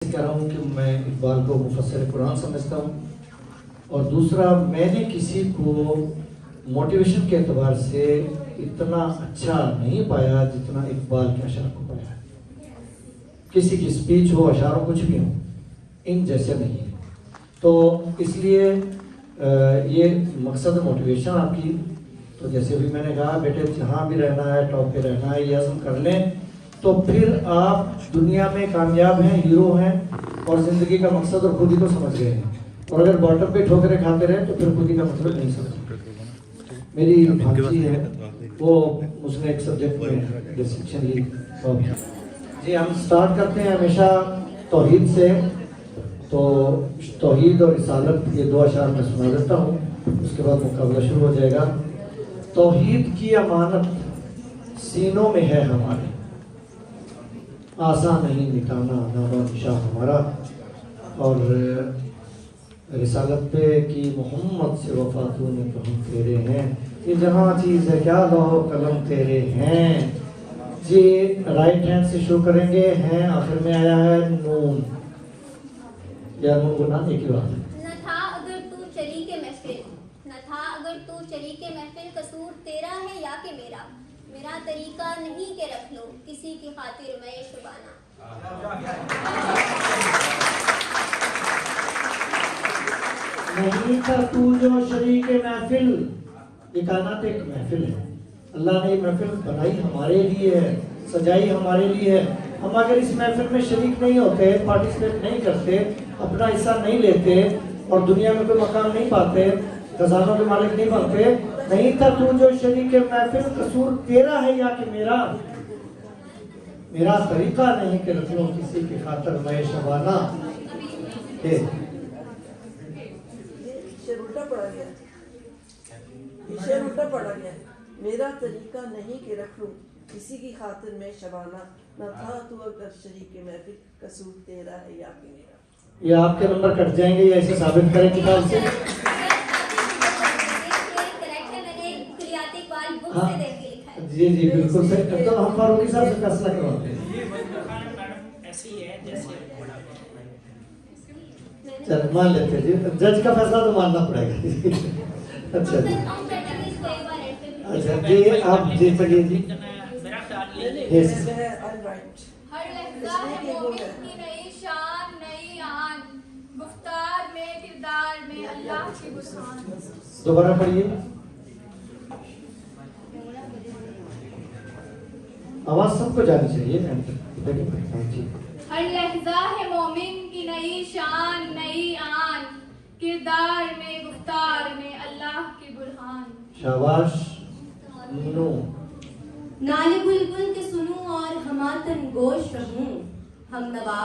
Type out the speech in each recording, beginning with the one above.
से कह रहा हूँ कि मैं इकबाल को मुफस्सिर कुरान समझता हूँ, और दूसरा मैंने किसी को मोटिवेशन के एतबार से इतना अच्छा नहीं पाया जितना इकबाल के अशार को पाया। किसी की स्पीच हो, अशारों, कुछ भी हो, इन जैसे नहीं है। तो इसलिए ये मकसद मोटिवेशन आपकी। तो जैसे भी मैंने कहा, बेटे जहाँ भी रहना है, टॉप पे रहना है, ये अज़्म कर लें तो फिर आप दुनिया में कामयाब हैं, हीरो हैं, और ज़िंदगी का मकसद और खुद ही को समझ गए हैं। और अगर बॉटम पे ठोकरें खाते रहे तो फिर खुद ही का मतलब नहीं समझ। मेरी भांजी है, वो उसने एक सब्जेक्ट में डिस्क्रिप्शन ली। जी, हम स्टार्ट करते हैं हमेशा तौहीद से। तो तौहीद और रिसालत, ये दो अशार मैं सुना देता हूँ, उसके बाद मुकाबला शुरू हो जाएगा। तौहीद की अमानत सीनों में है हमारे, आसान नहीं मिटाना नामा निशा हमारा। और रिसालत पे कि मोहम्मद से वफा तूने तो हम तेरे हैं, ये जहाँ चीज़ है क्या लौह कलम तेरे हैं। जी, राइट हैंड से शुरू करेंगे। हैं आखिर में आया है नून या नून गुना एक ही बात। न था अगर तू चली के महफिल, न था अगर तू चली के महफिल, कसूर तेरा है या कि मेरा, मेरा तरीका नहीं के रख लो किसी की खातिर मैं शुबाना। नहीं था तू जो शरीक महफिल, ये कायनात एक महफिल है। अल्लाह ने ये महफिल बनाई हमारे लिए है, सजाई हमारे लिए है। हम अगर इस महफिल में शरीक नहीं होते, पार्टिसिपेट नहीं करते, अपना हिस्सा नहीं लेते और दुनिया में कोई मकाम नहीं पाते, खजानों के मालिक नहीं बनते। नहीं था तू जो शरीक महफिल, कसूर तेरा है या कि मेरा, मेरा तरीका नहीं कि रख लो किसी की खातर मैं शबाना। उल्टा पड़ा गया, उल्टा पड़ा गया। मेरा तरीका नहीं कि रख लूं किसी की खातिर मैं शबाना, न था तू अगर शरीक महफिल, कसूर तेरा है या कि मेरा। ये आपके नंबर कट जाएंगे या ऐसे साबित करें किताब से। हाँ जी जी बिल्कुल सही। तो हम फारूकी साहब से फैसला करवाते हैं। चल मान लेते हैं जी, जज का फैसला तो मानना पड़ेगा। अच्छा जी, अच्छा जी, आप जी पढ़िए जी। हर लहज़ा है मोमिन की नई शान नई आन, गुफ्तार में किरदार में अल्लाह की बुरहान। दोबारा पढ़िए, आवाज सबको जानी चाहिए। हर लहज़ा है मोमिन की नई शान नई आन, किरदार में गुफ्तार में अल्लाह की बुरहान। शाबाश नो। नाले बुलबुल के सुनूं और हमातन गोश रहूं, हम नवा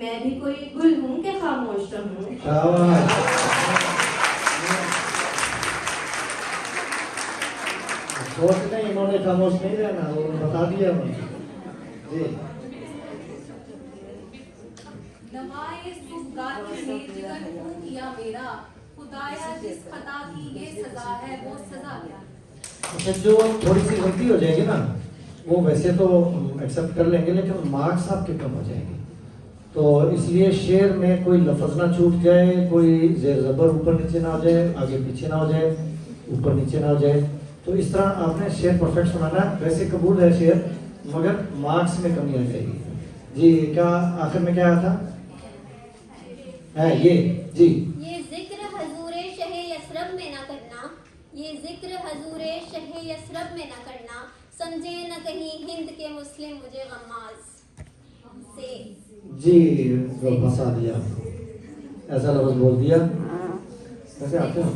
मैं भी कोई गुल हूं के खामोश रहूं। शाबाश। सोच नहीं, इन्होंने खामोश नहीं रहना, वो बता दिया मुझे जी। नवाए सुगार में जिगर हूं किया मेरा, खुदाया जिस खता की ये सजा है वो सजा क्या। अच्छा, जो थोड़ी सी गलती हो जाएगी ना, वो वैसे तो एक्सेप्ट कर लेंगे, लेकिन मार्क्स आपके कम हो जाएंगे। तो इसलिए शेर में कोई लफ्ज़ ना छूट जाए, कोई जेर ज़बर ऊपर नीचे ना हो जाए, आगे पीछे ना हो जाए, ऊपर नीचे ना हो जाए। तो इस तरह आपने शेर परफेक्ट सुनाना। वैसे कबूल है शेर, मगर मार्क्स में कमी आ जाएगी जी। क्या आखिर में क्या आया था? है ये जी, ये जिक्र हजूरे शहे यसरब में ना करना, ये जिक्र हजूरे शहे यसरब में ना करना, समझे न कहीं हिंद के मुस्लिम मुझे गम्माज से। जी फंसा दिया, ऐसा लफ्ज़ बोल दिया। कैसे आते हैं?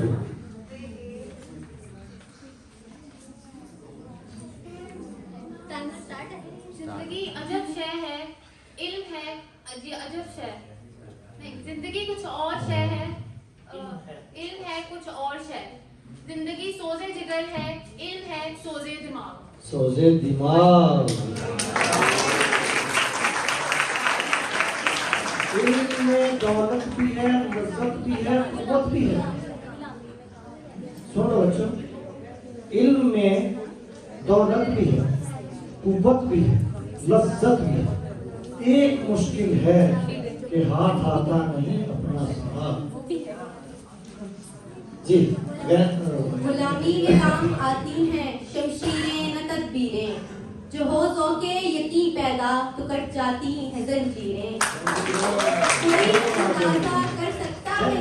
जिंदगी अजब शय है, इल्म है अजब शय नहीं, जिंदगी कुछ और शय है, इल्म है कुछ और शय। जिंदगी सोजे जिगर है, इल्म है सोजे दिमाग। सोजे दिमाग। इल्म में दौलत भी है, लज्जत भी है, कुव्वत भी है। सुनो बच्चों, इल्म में दौलत भी है, कुव्वत भी है, लज्जत भी है। एक मुश्किल है कि कि हाथ आता नहीं अपना साथ। जी गुलामी में काम आती हैं शमशीरें न तदबीरें, जो हो ज़ौक़े यकी पैदा तो कट जाती हैं जंजीरें। कोई अंदाज़ा कर सकता है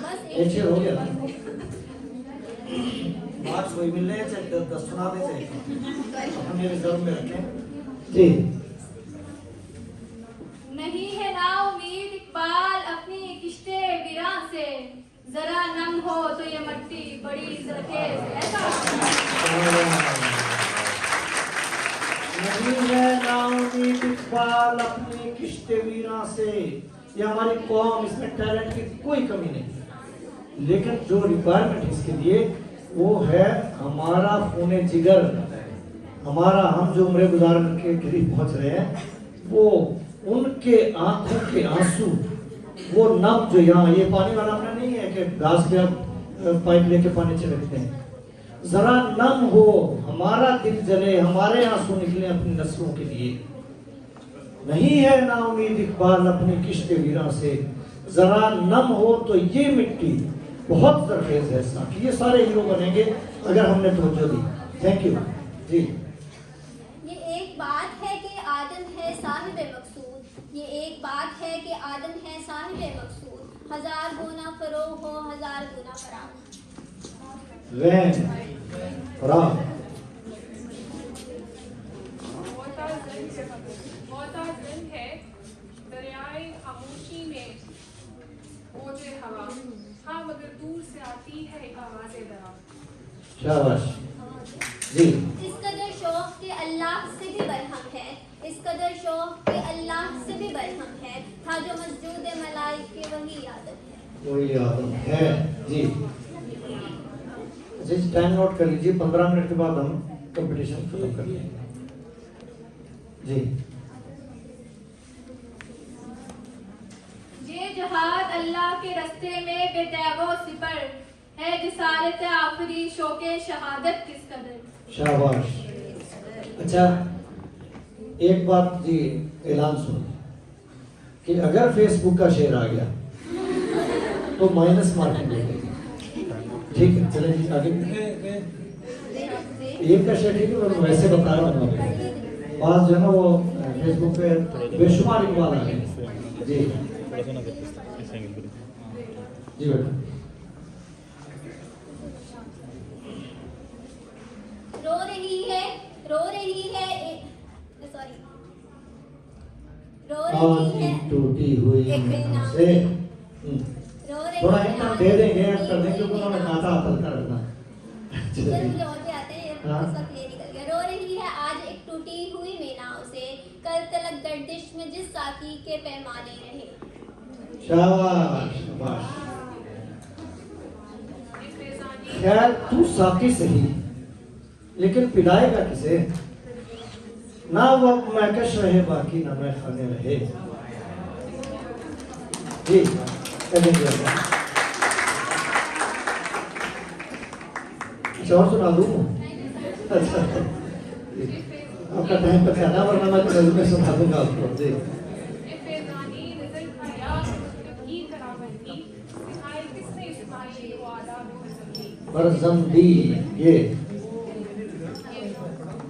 बस एक शेर हो गया। बात कोई मिल रहे थे 10 सुना देते अपने रिजर्व में रखें। जी नहीं है ना उम्मीद इकबाल अपनी किश्ते विरां से, जरा नम हो तो ये मट्टी बड़ी जरखेज ऐसा। नहीं है ना उम्मीद इकबाल अपनी किश्ते वीरां से। ये हमारी कौम, इसमें टैलेंट की कोई कमी नहीं, लेकिन जो रिक्वायरमेंट इसके लिए वो है हमारा खूने जिगर, हमारा हम जो उम्र गुजारने के करीब पहुंच रहे हैं, वो उनके आंखों के आंसू, वो नम जो यहाँ ये पानी वाला अपना नहीं है कि घास पे आप पाइप लेके पानी छिड़कते हैं, जरा नम हो, हमारा दिल जले, हमारे आंसू निकले अपनी नस्लों के लिए। नहीं है ना उम्मीद इकबाल अपनी किश्ते वीरां से, जरा नम हो तो ये मिट्टी बहुत जरखेज है साथ। ये सारे हीरो बनेंगे अगर हमने तवज्जो दी। थैंक यू जी। ये एक बात है कि आदम है साहिब मकसूद, ये एक बात है कि आदम है साहिब मकसूद, 1000 गुना फरोग हो 1000 गुना फराग। मोहताज़ है दरियाए खामोशी में मौजे हवा, हाँ मगर दूर से आती है आवाज़े दरा। शाबाश जी। इस कदर शौक के अल्लाह से भी बरहम है, इस कदर शौक के अल्लाह से भी बरहम है, था जो मस्जूद मलाइके वही आदम है। वही आदम है जी। जी टाइम नोट कर लीजिए, 15 मिनट के बाद हम कंपटीशन खत्म कर लेंगे जी। ये जहाद अल्लाह के रास्ते में बेतैबो सिपर है, जिसारत आखिरी शौके शहादत किस कदर। शाबाश। अच्छा एक बात जी ऐलान सुन कि अगर फेसबुक का शेयर आ गया तो माइनस मार्किंग देंगे, ठीक है? चलें जी आगे। एक का शेयर ठीक है, मैं वैसे बता रहा हूँ बात जो है ना वो फेसबुक पे बेशुमार इकबाल आ गए जी। जी बेटा। रो रही है सॉरी रो रही है टूटी हुई एक मिनट से रो रही थोड़ा है हिंट दे देंगे कर देंगे, क्योंकि उन्होंने कहा था हल्का रखना। चल मुझे और भी आते हैं, हाँ। इस वक्त ये निकल गया। रो रही है आज एक टूटी हुई मीनाओं से, कल तलक गर्दिश में जिस साकी के पैमाने रहे। शाबाश शाबाश। खैर तू साकी सही, लेकिन पिलाएगा किसे? ना वो महकश रहे बाकी ना मैं खाने रहे जी। चलेंगे अच्छा और सुना दूँ? अच्छा आपका टाइम पर जाना, वरना मैं तो में सुना दूंगा आपको जी। फरजंदी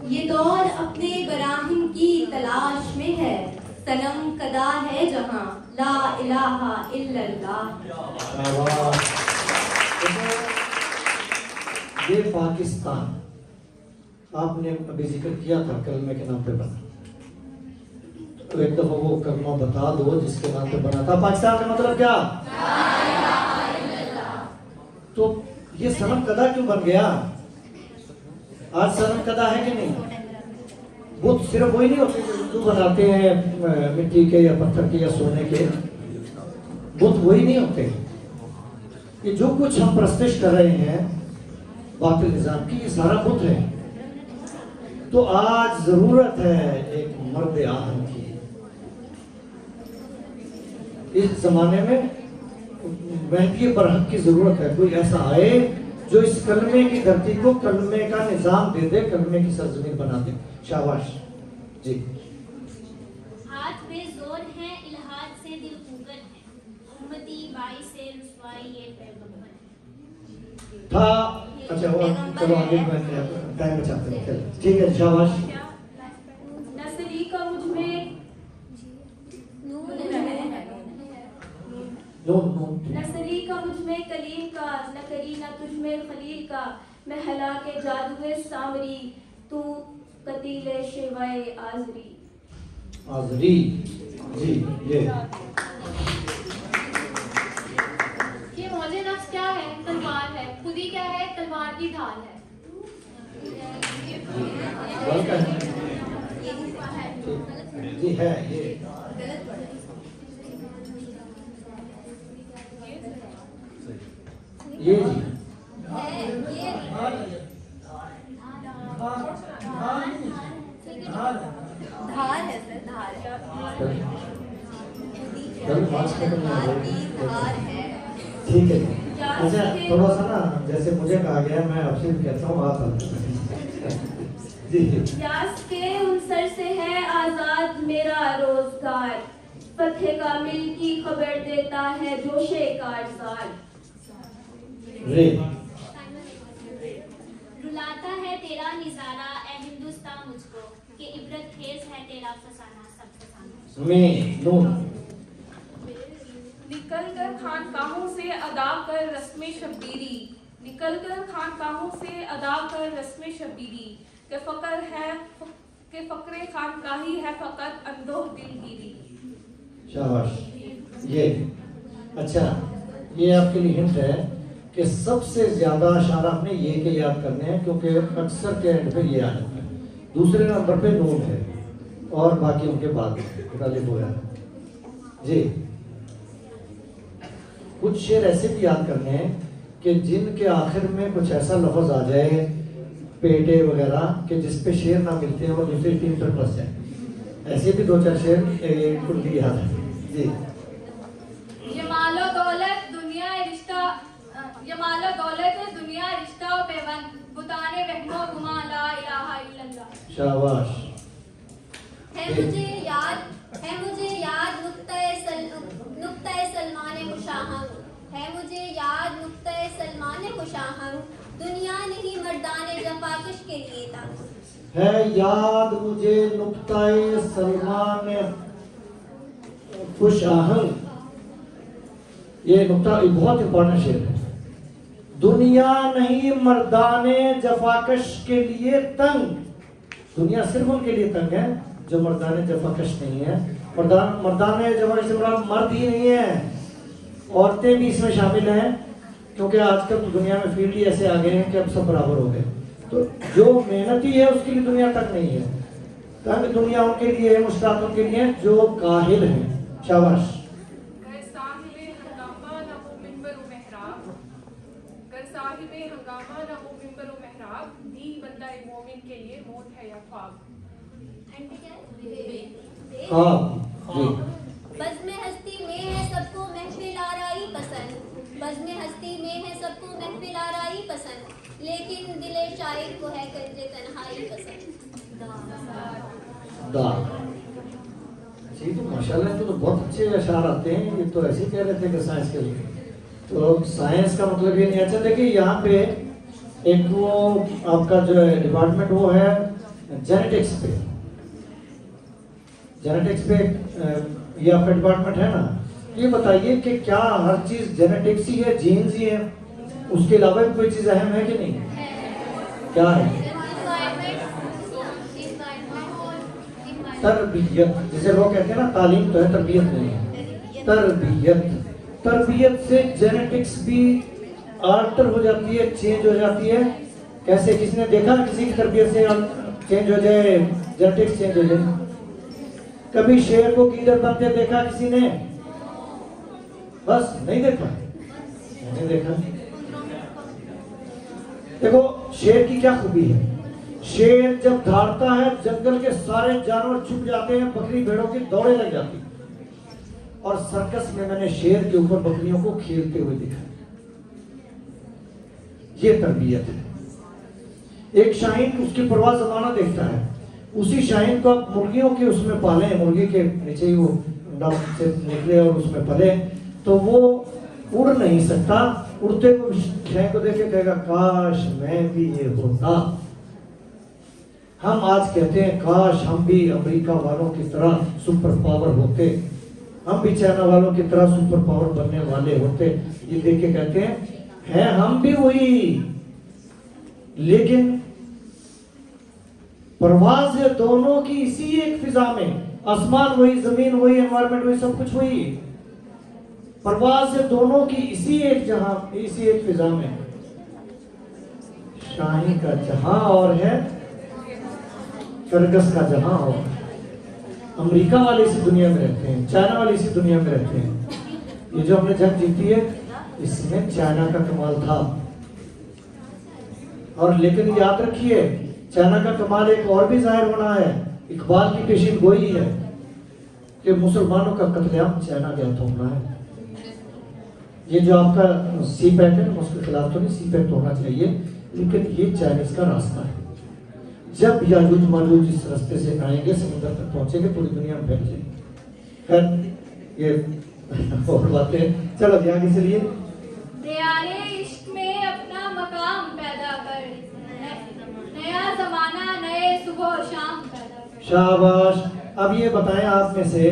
ये दौर अपने बराहिम की तलाश में है, सनम कदा है जहां ला इलाहा इल्लल्लाह। ये पाकिस्तान आपने अभी जिक्र किया था कलमे के नाम पे बना, तो एक दफा वो कलमा बता दो जिसके नाम पे बना था। पाकिस्तान का मतलब क्या? तो ये सनम कदा क्यों बन गया? आज सनम कदा है कि नहीं? बुत सिर्फ वही नहीं होते जो हिंदू बनाते हैं मिट्टी के या पत्थर के या सोने के, बुत वही नहीं होते। ये जो कुछ हम प्रस्तिश कर रहे हैं बातिल निजाम की, ये सारा बुत है। तो आज जरूरत है एक मर्द आदम की। इस जमाने में महंगी बरहक की जरूरत है, कोई ऐसा आए जो इस कलमे की धरती को कलमे का निजाम दे दे, कलमे की सरजमीन बना दे। शाबाश जी। हाथ में जोर है इल्हाद दिल कुव्वत है, उम्मती बाई से रुसवाई ये पैगंबर था। अच्छा वो चलो आगे टाइम बचाते हैं, चलो ठीक है, शाबाश। नसली का मुझ में नसली का मुझ में कलीम का, न करी न तुझ में खलील का, मैं हला के जादुए सामरी, तू कतीले शिवाए आजरी। आजरी जी, ये मौजे नफ्स क्या है? तलवार है। खुदी क्या है? तलवार की ढाल है। जी है ये। ये जी धार है सर, धार है। ठीक है। अच्छा थोड़ा सा ना, जैसे मुझे कहा गया, मैं आपसे भी कहता हूँ आप जी। यास के उन सर से है आजाद मेरा रोजगार, फतह कामिल की खबर देता है जोशे कारसार। रे रुलाता है तेरा निजारा ए हिंदुस्तान मुझको, कि इबरत खेज है तेरा फसाना सब फसाना। में नून निकल कर खानकाहों से अदा कर रस्म शब्बीरी, निकल कर खानकाहों से अदा कर रस्म शब्बीरी, के फकर है के फकरे खानकाही है फकत अंदोह दिलगीरी। शाबाश। ये अच्छा, ये आपके लिए हिंट है कि सबसे ज्यादा अशार आपने ये के याद करने हैं, क्योंकि अक्सर के एंड पे ये आ जाता है। दूसरे नंबर पे नून है और बाकी उनके बाद मुतालिब हो जाता है जी। कुछ शेर ऐसे भी याद करने हैं कि जिनके आखिर में कुछ ऐसा लफ्ज आ जाए, पेटे वगैरह, कि जिस पे शेर ना मिलते हैं वो दूसरी टीम पर फंस जाए। ऐसे भी दो चार शेर कुल भी याद है जी। यमालो दौलत दुनिया रिश्ता, यमालो दौलत दुनिया रिश्ता और पैबंद, बुताने वहमो गुमा ला इलाहा इल्लल्लाह। शाबाश। है मुझे याद नुक्ता सलमान खुशाहंग, है मुझे याद नुक्ता सलमान खुशाहंग, दुनिया नहीं मर्दाने जफाकश के लिए तंग। है याद मुझे नुक्ताए सलमान खुशाहंग, ये नुक्ता बहुत इंपॉर्टेंट शेर है। दुनिया नहीं मर्दाने जफाकश के लिए तंग, दुनिया सिर्फ उनके लिए तंग है जो मर्दाने जफाकश नहीं है। मर्दाने जफाकश से मर्द ही नहीं है, औरतें भी इसमें शामिल हैं, क्योंकि आजकल तो दुनिया में फील्ड ही ऐसे आ गए हैं कि अब सब बराबर हो गए। तो जो मेहनती है उसके लिए दुनिया तक नहीं है, तंग दुनिया उनके लिए है, मुश्किल उनके लिए जो काहिल हैं। शाबाश। कर साहिबे हंगामा न हो मिंबर व मेहराब, कर साहिबे हंगामा न हो मिंबर व मेहराब, दी बंदा मोमिन के लिए मौत है या ख्वाब। हाँ जी। बज़्म हस्ती में है सबको महफिल आराई पसंद, बज़्म हस्ती में है सबको महफिल आराई पसंद, लेकिन दिले शायर को है कंजे तन्हाई पसंद। जी तो माशाल्लाह, तो बहुत अच्छे अशार आते हैं। ये तो ऐसे कह रहे थे कि साइंस के लिए, तो साइंस का मतलब ये नहीं। अच्छा देखिए यहाँ पे एक वो आपका जो है डिपार्टमेंट वो है जेनेटिक्स पे, जेनेटिक्स पे ये आपका डिपार्टमेंट है ना। ये बताइए कि क्या हर चीज जेनेटिक्स ही है, जीन्स ही है, उसके अलावा भी कोई चीज अहम है कि नहीं? क्या है? तरबियत, जैसे लोग कहते हैं ना तालीम तो है तरबियत नहीं है। तरबियत से जेनेटिक्स भी अल्टर हो जाती है, चेंज हो जाती है। कैसे? किसने देखा किसी की तरबियत से चेंज हो जाए, जेनेटिक्स चेंज हो जाए? कभी शेर को गीदड़ बनते देखा किसी ने? बस नहीं देखा, नहीं देखा। देखो शेर की क्या खूबी है, शेर जब दौड़ता है जंगल के सारे जानवर छुप जाते हैं, बकरी भेड़ों की दौड़े लग जाती। और सर्कस में मैंने शेर के ऊपर बकरियों को खेलते हुए देखा। ये तरबियत है। एक शाहीन उसकी परवाज़ ज़माना देखता है, उसी शाहीन को आप मुर्गियों के उसमें पालें, मुर्गी के नीचे ही वो अंडा से निकले और उसमें पले, तो वो उड़ नहीं सकता। उड़ते हुए शय को देख के कहेगा काश मैं भी ये होता। हम आज कहते हैं काश हम भी अमेरिका वालों की तरह सुपर पावर होते, हम भी चाइना वालों की तरह सुपर पावर बनने वाले होते। ये देख के कहते हैं हम भी वही, लेकिन परवाज है दोनों की इसी एक फिजा में, आसमान वही, जमीन वही, एनवायरमेंट वही, सब कुछ वही। परवाज है दोनों की इसी एक जहां, इसी एक फिजा में। शाही का जहां और है, सरगस का जहां और। अमेरिका वाले इसी दुनिया में रहते हैं, चाइना वाले इसी दुनिया में रहते हैं। ये जो हमने जंग जीती है इसमें चाइना का कमाल था। और लेकिन याद रखिए चाइना का कमाल एक और भी जाहिर होना है, इकबाल की पेशीन गोई है कि मुसलमानों का कत्लेआम चाइना के हाथों होना है। ये जो आपका सी पैक है उसके खिलाफ तो नहीं, सी पैक तो होना चाहिए, लेकिन ये चाइनीज का रास्ता है। जब याजूज माजूज इस रास्ते से आएंगे समुद्र तक पहुंचेंगे, पूरी दुनिया में फैल जाएंगे। खैर ये और बातें, चलो आगे चलिए। प्यारे इश्क में अपना मकाम पैदा कर, नया जमाना नए सुबह शाम पैदा कर। शाबाश। अब ये बताएं आप में से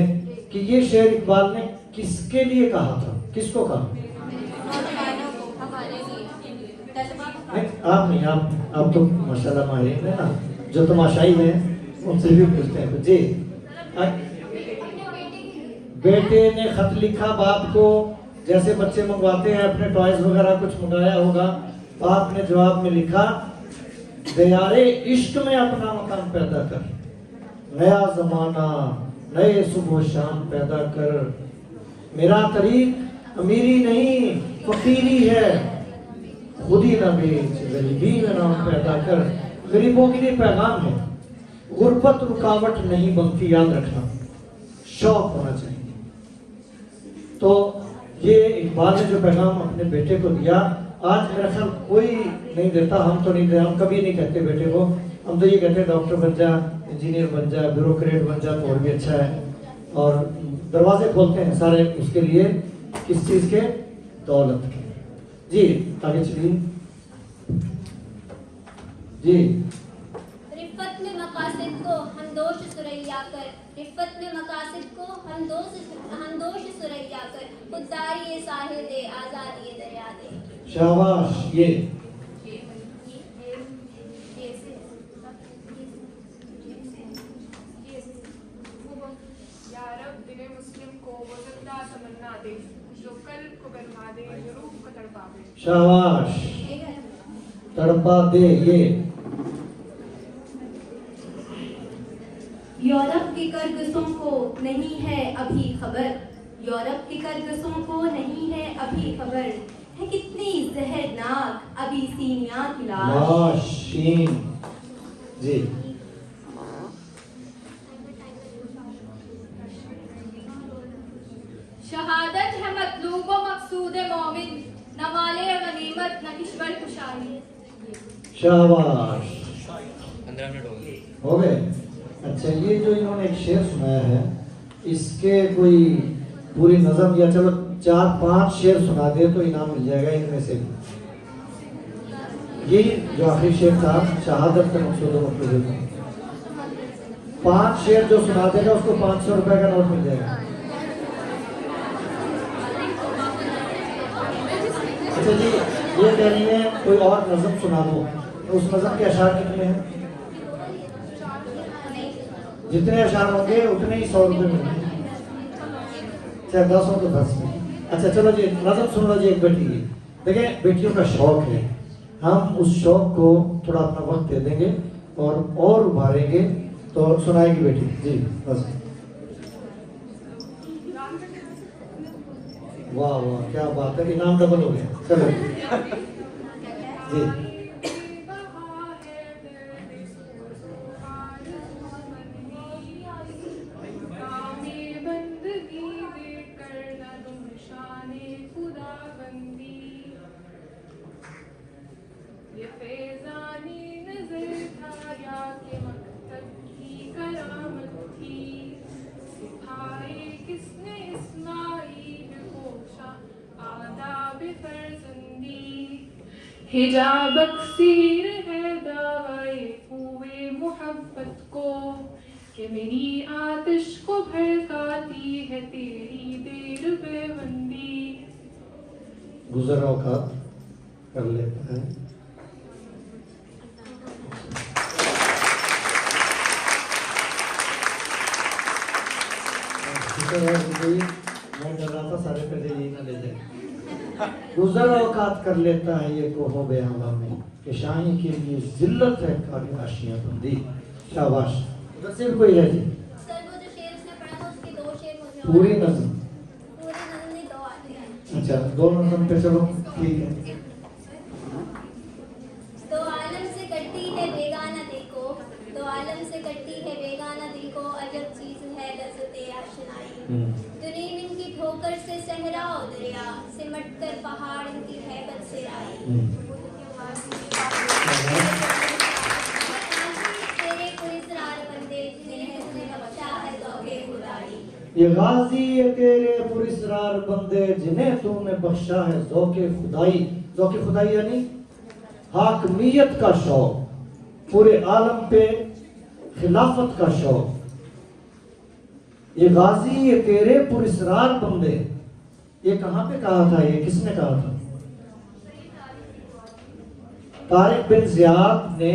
कि ये शेर इकबाल ने किसके लिए कहा था, किसको कहा? नहीं आप नहीं, आप तो माशाल्लाह माहिर है ना, जो तमाशाई हैं उनसे भी पूछते हैं। जी बेटे ने खत लिखा बाप को, जैसे बच्चे मंगवाते हैं अपने टॉयज वगैरह कुछ मंगाया होगा, बाप ने जवाब में लिखा दयारे इश्क में अपना मकाम पैदा कर, नया जमाना नए सुबह शाम पैदा कर। मेरा तरीक अमीरी नहीं फकीरी है, खुद ही ना बेच गरीबी में नाम पैदा कर। गरीबों के लिए पैगाम है, गुर्बत रुकावट नहीं बनती, याद रखना, शौक होना चाहिए। तो ये इकबाल ने जो पैगाम अपने बेटे को दिया, आज मेरा ख्याल कोई नहीं देता, हम तो नहीं दे, हम कभी नहीं कहते बेटे को, हम तो ये कहते हैं डॉक्टर बन जा, इंजीनियर बन जा, ब्यूरोक्रेट बन जा तो और भी अच्छा है। और दरवाजे खोलते हैं सारे उसके लिए, किस चीज के? दौलत के। जी आगे चलिए। जी रिफ़त में मकासिद को हमदोश सुरैया कर, रिफ़त में मकासिद को हमदोश सुरैया कर, खुददारी ये साहिल दे, आज़ादी ये दरिया दे। शाबाश। ये या रब दिले मुस्लिम को वो जिंदा तमन्ना दे, जो कल को गरमा दे, जो रूह को तड़पा दे। शाबाश, तड़पा दे। ये यूरोप के करगसों को नहीं है अभी खबर, यूरोप के करगसों को नहीं है अभी खबर, है कितनी जहरनाक अबीसीनिया की लाश। जी शहादत है मतलूब व मकसूद मोमिन, न माले गनीमत न किश्वर कुशाई। शाबाश। 15 मिनट हो गए। अच्छा, ये जो इन्होंने एक शेर सुनाया है, इसके कोई पूरी नज़म या चलो 4-5 शेर सुना दे तो इनाम मिल जाएगा इनमें से। ये जो आखिरी शेर था शहादत का मकसूद, 5 शेर जो सुना देगा उसको 500 रुपए का नोट मिल जाएगा। अच्छा जी, ये कह रही है कोई और नज़म सुना दो, तो उस नज़म के अशार कितने हैं? जितने अशार होंगे उतने ही 100 रुपए मिलेंगे, चाहे 10 हो तो 10 में। अच्छा चलो जी, नज़म सुन लो जी एक बेटी की। देखें, बेटियों का शौक है, हम उस शौक को थोड़ा अपना वक्त दे देंगे और उभारेंगे, तो सुनाएगी बेटी जी बस। वाह वाह, क्या बात है, इनाम डबल हो गया। चलो जी। ये फैज़ानी नज़र था या के मकतब की करामत थी, सिखाए किस हिजाब अक्सीर है दावाए हुए मोहब्बत को, कि मेरी आतिश को भड़काती है तेरी देर बेबंदी। गुजर औकात कर लेता है। मैं डर रहा था सारे पहले यही ना ले जाए। गुजर औकात कर लेता है ये कोहो बेहवा में, कि शाही के लिए जिल्लत है काली आशियां बंदी। शाबाश। उधर से भी कोई है जी? सर वो जो शेर उसने पढ़ा था उसके दो शेर मुझे पूरी नज़म? पूरी नज़म नहीं, दो आते हैं। अच्छा, दो नज़म पे चलो, ठीक है। तो आलम से कटती है बेगाना दिल को, तो आलम से कटती है बेगाना दिल को, अजब चीज है लज़्ज़ते आशनाई। दुनिया इनकी ठोकर से सहरा और दरिया, सिमट कर पहाड़ इनकी हैबत से आई। तेरे पुरस्कार बंदे जिन्हें तुमने बख्शा है ज़ौक़े खुदाई। ये गाजी ये तेरे पुरस्कार बंदे जिन्हें तूने बख्शा है ज़ौक़े खुदाई। ज़ौक़े खुदाई यानी हाकमियत का शौक, पूरे आलम पे खिलाफत का शौक। ये गाजी ये तेरे पुरस्कार बंदे, ये कहाँ पे कहा था? ये किसने कहा था? तारिक बिन ज़ियाद ने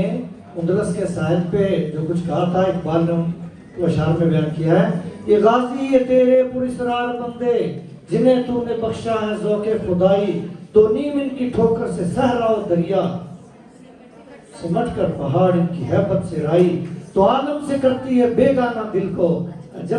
उंदलस के साहिल पे जो कुछ कहा था, इकबाल ने उनको अशार में बयान किया है। ये गाजी ये तेरे पुरस्कार बंदे जिन्हें तूने बख्शा है ज़ौक़े खुदाई, तो नीम इनकी ठोकर से सहरा और दरिया, सिमट कर पहाड़ इनकी हैबत से राई। तो आलम से करती है बेगाना दिल को,